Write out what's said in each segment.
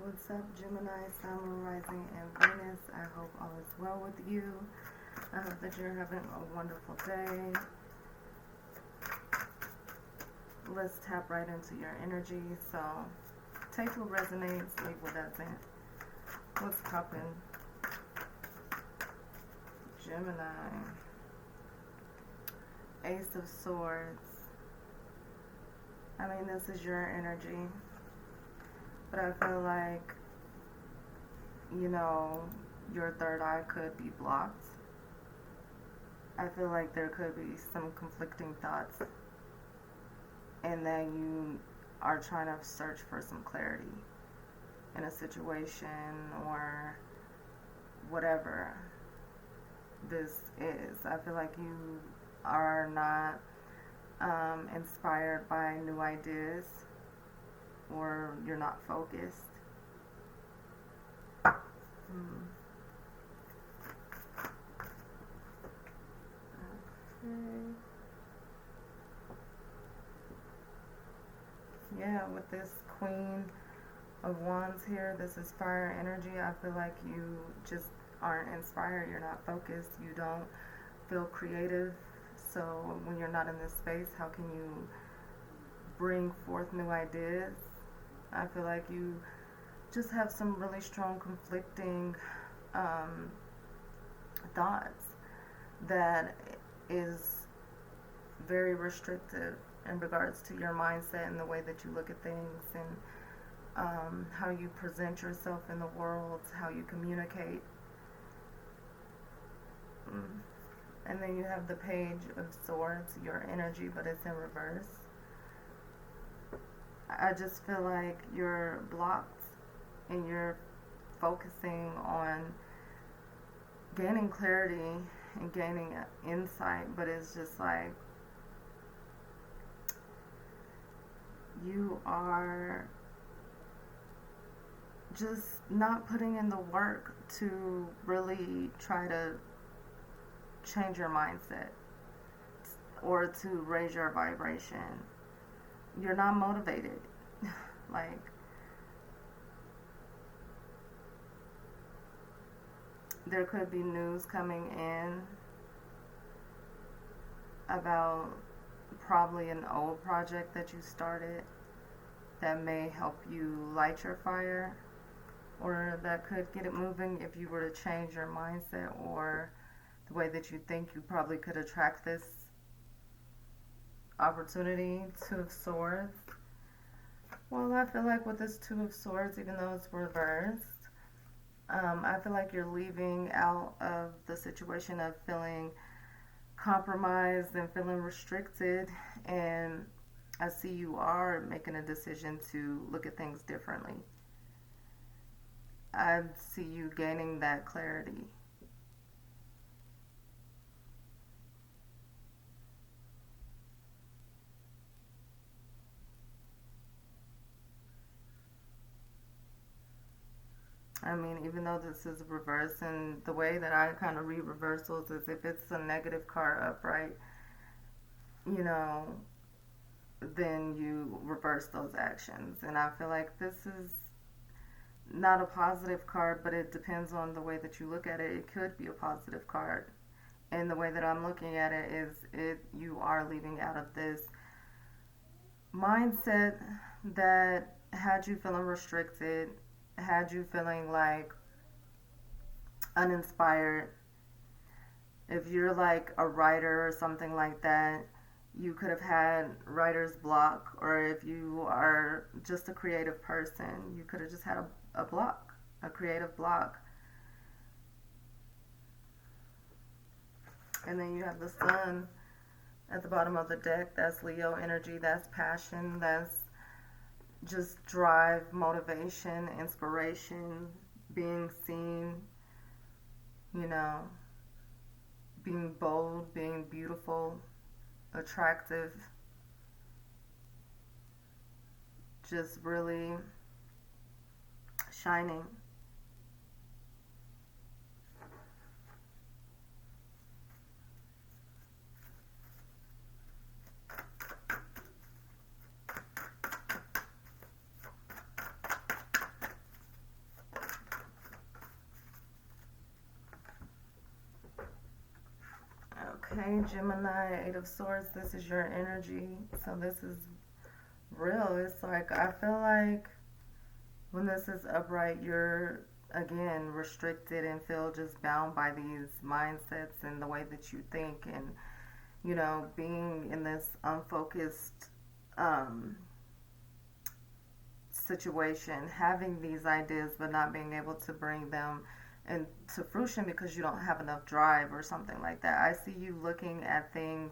What's up, Gemini, Sun, Rising, and Venus? I hope all is well with you. I hope that you're having a wonderful day. Let's tap right into your energy. So, take what resonates, leave what doesn't. What's popping? Gemini. Ace of Swords. I mean, this is your energy. But I feel like, your third eye could be blocked. I feel like there could be some conflicting thoughts, and that you are trying to search for some clarity in a situation or whatever this is. I feel like you are not inspired by new ideas, or you're not focused. Okay. Yeah, with this Queen of Wands here, this is fire energy. I feel like you just aren't inspired. You're not focused. You don't feel creative. So when you're not in this space, how can you bring forth new ideas? I feel like you just have some really strong conflicting thoughts that is very restrictive in regards to your mindset and the way that you look at things, and how you present yourself in the world, how you communicate. And then you have the Page of Swords, your energy, but it's in reverse. I just feel like you're blocked and you're focusing on gaining clarity and gaining insight, but it's just like you are just not putting in the work to really try to change your mindset or to raise your vibration. You're not motivated. Like, there could be news coming in about probably an old project that you started that may help you light your fire, or that could get it moving if you were to change your mindset or the way that you think. You probably could attract this opportunity. Two of Swords. Well, I feel like with this Two of Swords, even though it's reversed, I feel like you're leaving out of the situation of feeling compromised and feeling restricted, and I see you are making a decision to look at things differently. I see you gaining that clarity. I mean, even though this is reverse, and the way that I kind of read reversals is if it's a negative card upright, then you reverse those actions. And I feel like this is not a positive card, but it depends on the way that you look at it. It could be a positive card. And the way that I'm looking at it is you are leaving out of this mindset that had you feeling restricted, had you feeling like uninspired. If you're like a writer or something like that, you could have had writer's block. Or if you are just a creative person, you could have just had a block, a creative block. And then you have the Sun at the bottom of the deck. That's Leo energy. That's passion. That's just drive, motivation, inspiration, being seen, being bold, being beautiful, attractive, just really shining. Hey Gemini, Eight of Swords, this is your energy. So this is real. It's like, I feel like when this is upright, you're again restricted and feel just bound by these mindsets and the way that you think, and being in this unfocused um, situation, having these ideas but not being able to bring them into fruition because you don't have enough drive or something like that. I see you looking at things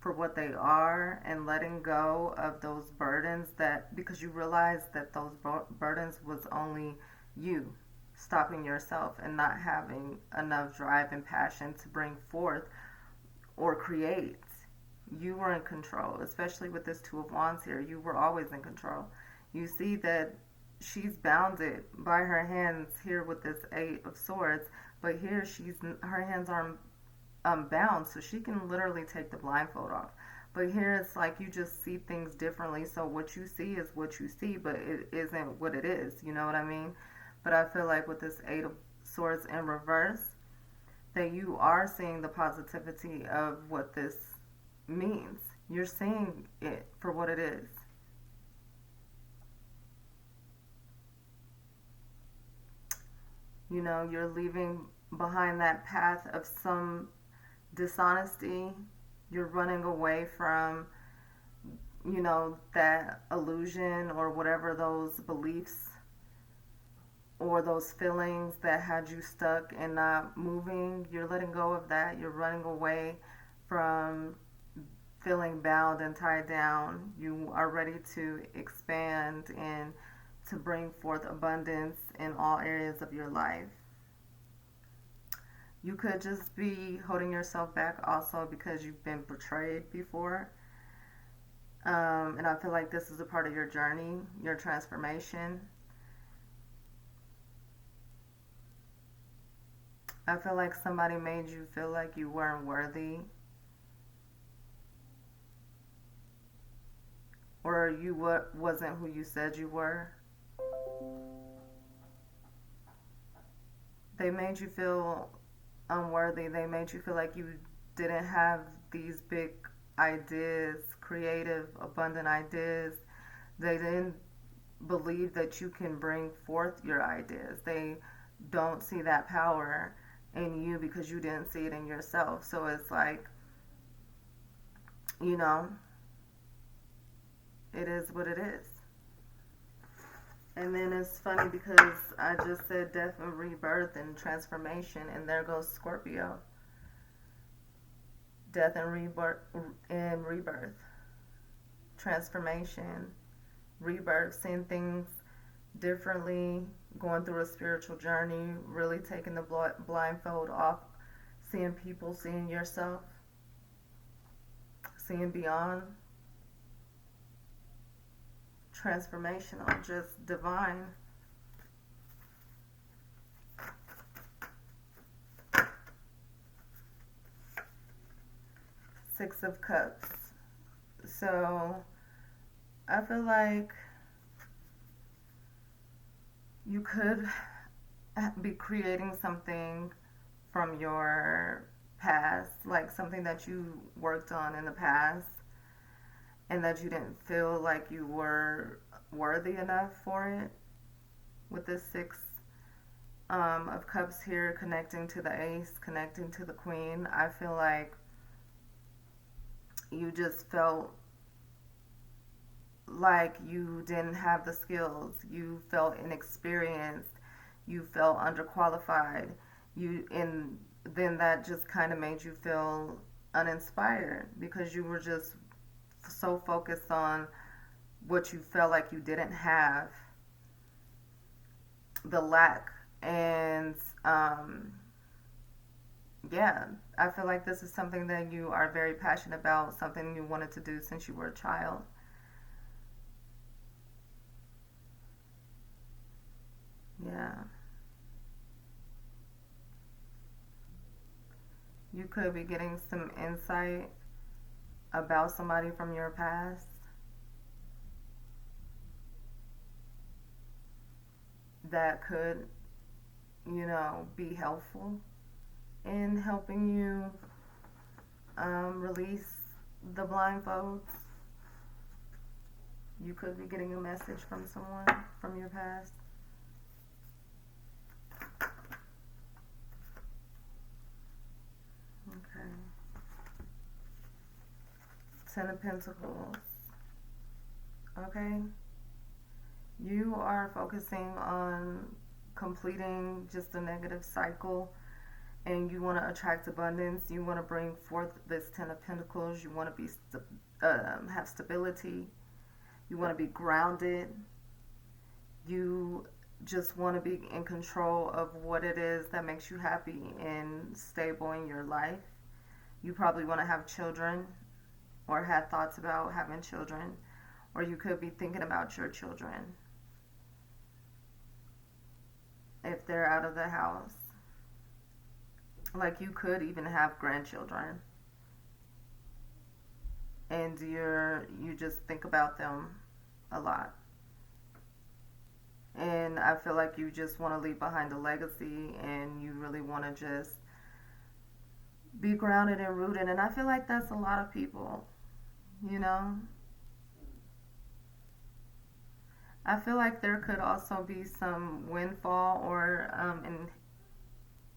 for what they are and letting go of those burdens, that because you realize that those burdens was only you stopping yourself and not having enough drive and passion to bring forth or create. You were in control, especially with this Two of Wands here. You were always in control. You see that she's bounded by her hands here with this Eight of Swords, but here her hands are bound, so she can literally take the blindfold off. But here it's like you just see things differently, so what you see is what you see, but it isn't what it is, you know what I mean? But I feel like with this Eight of Swords in reverse, that you are seeing the positivity of what this means. You're seeing it for what it is. You're leaving behind that path of some dishonesty. You're running away from, that illusion or whatever those beliefs or those feelings that had you stuck and not moving. You're letting go of that. You're running away from feeling bound and tied down. You are ready to expand and to bring forth abundance in all areas of your life. You could just be holding yourself back also because you've been betrayed before. And I feel like this is a part of your journey, your transformation. I feel like somebody made you feel like you weren't worthy, or you wasn't who you said you were. They made you feel unworthy. They made you feel like you didn't have these big ideas, creative, abundant ideas. They didn't believe that you can bring forth your ideas. They don't see that power in you because you didn't see it in yourself. So it's like, it is what it is. And then it's funny because I just said death and rebirth and transformation, and there goes Scorpio. Death and rebirth. Transformation, rebirth, seeing things differently, going through a spiritual journey, really taking the blindfold off, seeing people, seeing yourself, seeing beyond. Transformational, just divine. Six of Cups. So I feel like you could be creating something from your past, like something that you worked on in the past and that you didn't feel like you were worthy enough for it. With this Six of Cups here, connecting to the Ace, connecting to the Queen, I feel like you just felt like you didn't have the skills. You felt inexperienced. You felt underqualified. And then that just kind of made you feel uninspired because you were just so focused on what you felt like you didn't have, the lack. And yeah, I feel like this is something that you are very passionate about, something you wanted to do since you were a child. Yeah. You could be getting some insight about somebody from your past that could, be helpful in helping you Release the blindfolds. You could be getting a message from someone from your past. Okay. Ten of Pentacles. Okay. You are focusing on completing just a negative cycle, and you want to attract abundance. You want to bring forth this Ten of Pentacles. You want to be have stability. You want to be grounded. You just want to be in control of what it is that makes you happy and stable in your life. You probably want to have children, or had thoughts about having children, or you could be thinking about your children if they're out of the house. Like, you could even have grandchildren, and you just think about them a lot. And I feel like you just want to leave behind a legacy, and you really want to just be grounded and rooted. And I feel like that's a lot of people, you know. I feel like there could also be some windfall or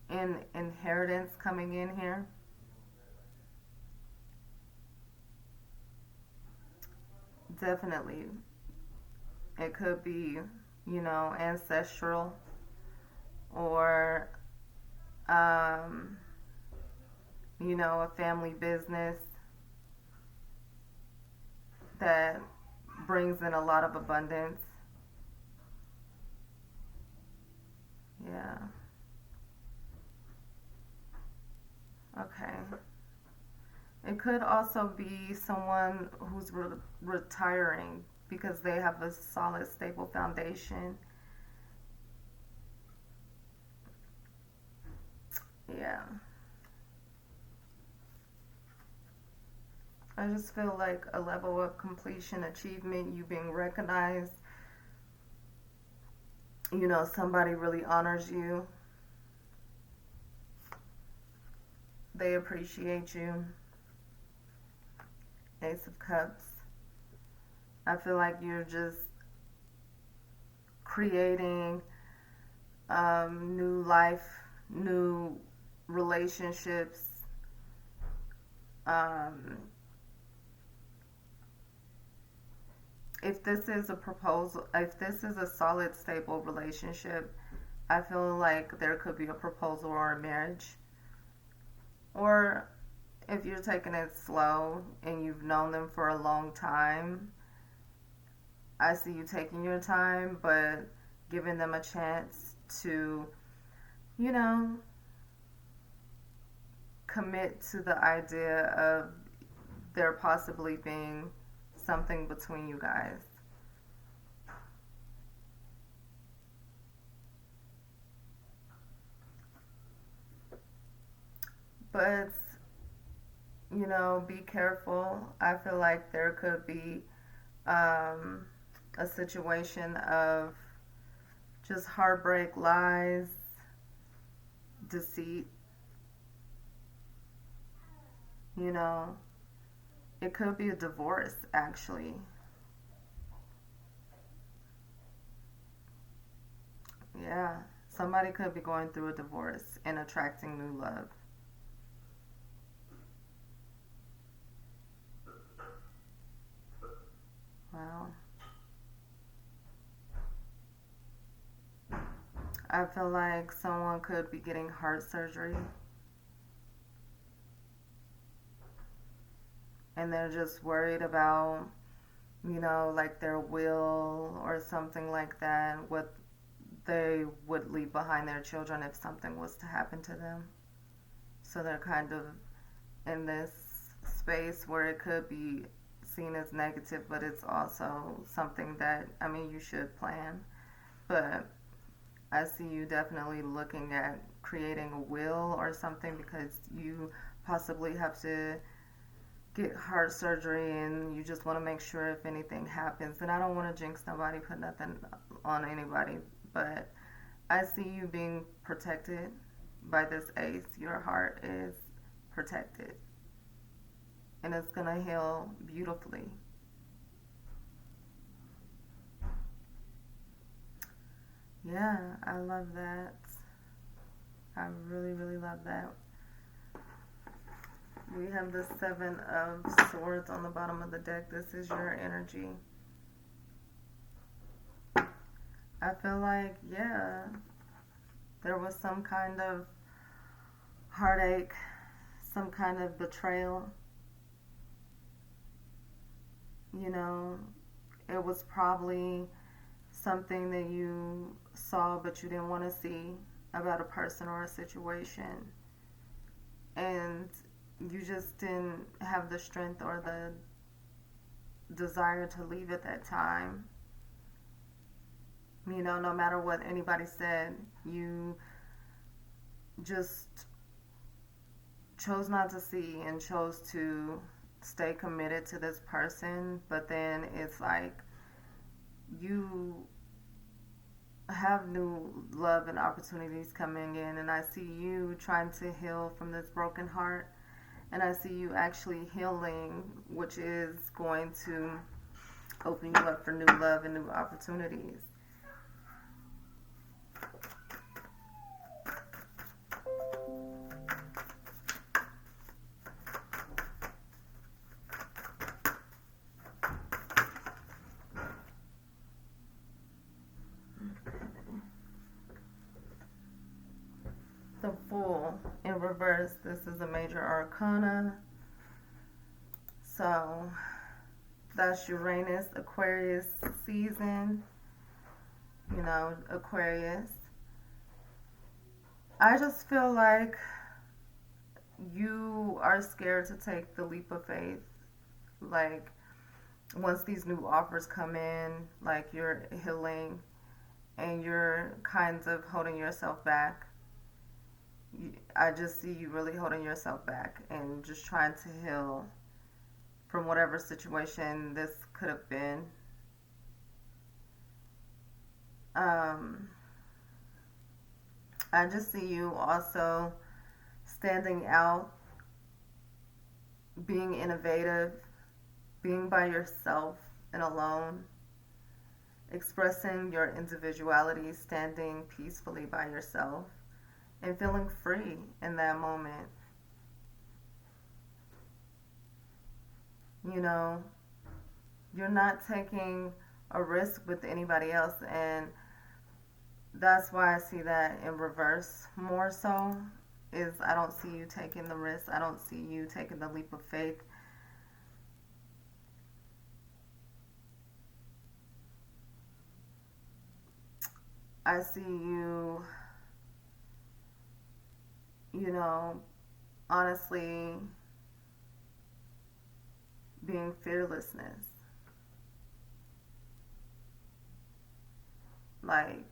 in inheritance coming in here. Definitely. It could be, ancestral, or, a family business that brings in a lot of abundance. Yeah. Okay. It could also be someone who's retiring because they have a solid, stable foundation. Yeah. I just feel like a level of completion, achievement, you being recognized. Somebody really honors you. They appreciate you. Ace of Cups. I feel like you're just creating new life, new relationships. If this is a proposal, if this is a solid, stable relationship, I feel like there could be a proposal or a marriage. Or if you're taking it slow and you've known them for a long time, I see you taking your time, but giving them a chance to, you know, commit to the idea of there possibly being something between you guys. But, be careful. I feel like there could be a situation of just heartbreak, lies, deceit. It could be a divorce, actually. Yeah, somebody could be going through a divorce and attracting new love. Wow. I feel like someone could be getting heart surgery and they're just worried about, like their will or something like that, what they would leave behind their children if something was to happen to them. So they're kind of in this space where it could be seen as negative, but it's also something that, you should plan. But I see you definitely looking at creating a will or something because you possibly have to get heart surgery and you just want to make sure if anything happens. And I don't want to jinx nobody, put nothing on anybody, but I see you being protected by this ace. Your heart is protected. and it's going to heal beautifully. Yeah, I love that. I really, really love that. We have the Seven of Swords on the bottom of the deck. This is your energy. I feel like, yeah, there was some kind of heartache, some kind of betrayal. You know, it was probably something that you saw but you didn't want to see about a person or a situation. And you just didn't have the strength or the desire to leave at that time. You know, no matter what anybody said, you just chose not to see and chose to stay committed to this person. But then it's like you have new love and opportunities coming in, and I see you trying to heal from this broken heart, and I see you actually healing, which is going to open you up for new love and new opportunities. The Fool in reverse. This is a major arcana. So that's Uranus, Aquarius season. You know, Aquarius. I just feel like you are scared to take the leap of faith. Like, once these new offers come in, like you're healing and you're kind of holding yourself back. I just see you really holding yourself back and just trying to heal from whatever situation this could have been. I just see you also standing out, being innovative, being by yourself and alone, expressing your individuality, standing peacefully by yourself, and feeling free in that moment. You know, you're not taking a risk with anybody else, and that's why I see that in reverse more so, is I don't see you taking the risk. I don't see you taking the leap of faith. I see you, you know, honestly being fearlessness. Like,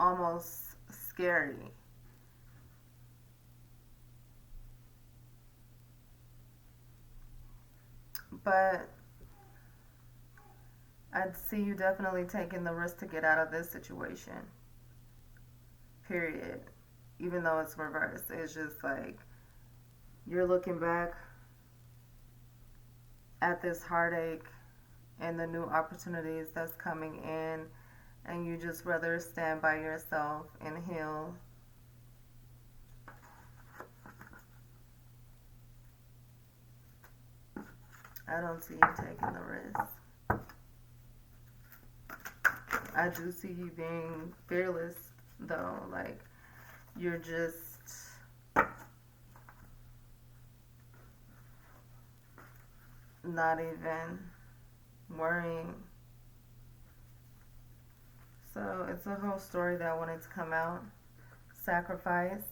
almost scary. But I'd see you definitely taking the risk to get out of this situation. Period. Even though it's reversed. It's just like you're looking back at this heartache and the new opportunities that's coming in, and you just rather stand by yourself and heal. I don't see you taking the risk. I do see you being fearless, though. Like, you're just not even worrying. So it's a whole story that wanted to come out. Sacrifice.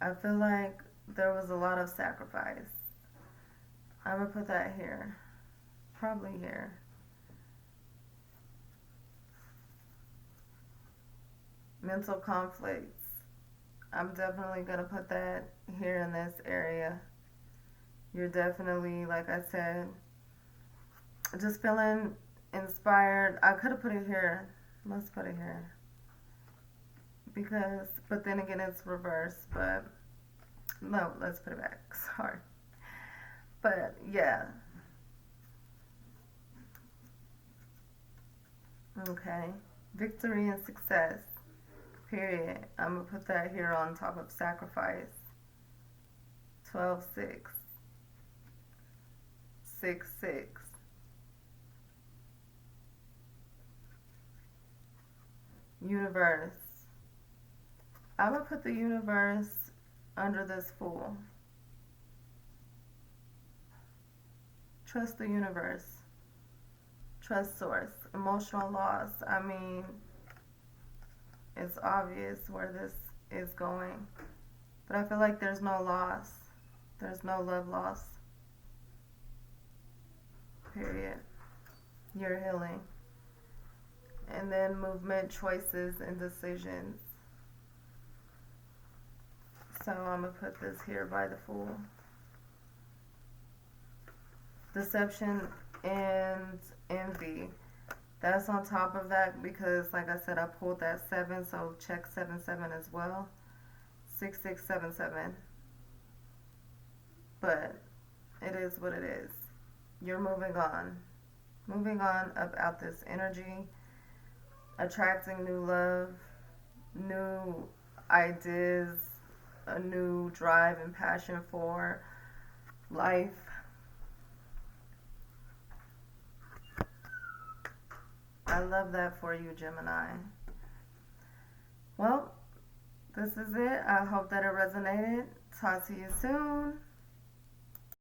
I feel like there was a lot of sacrifice. I'm going to put that here. Probably here. Mental conflicts. I'm definitely going to put that here in this area. You're definitely, like I said, just feeling inspired. I could have put it here. Let's put it here. because, but then again, it's reversed. But no, let's put it back. Sorry. But yeah. Okay. Victory and success. Period. I'm going to put that here on top of sacrifice. 12-6. 6-6. Universe. I'm going to put the universe under this Fool. Trust the universe. Trust source. Emotional loss. I mean, it's obvious where this is going. But I feel like there's no loss. There's no love loss. Period. You're healing. And then movement, choices, and decisions. So I'm going to put this here by the Fool. Deception and envy. That's on top of that because, like I said, I pulled that 7, so check 7-7 as well. 6-6-7-7. But it is what it is. You're moving on. Moving on about this energy. Attracting new love, new ideas, a new drive and passion for life. I love that for you, Gemini. Well, this is it. I hope that it resonated. Talk to you soon.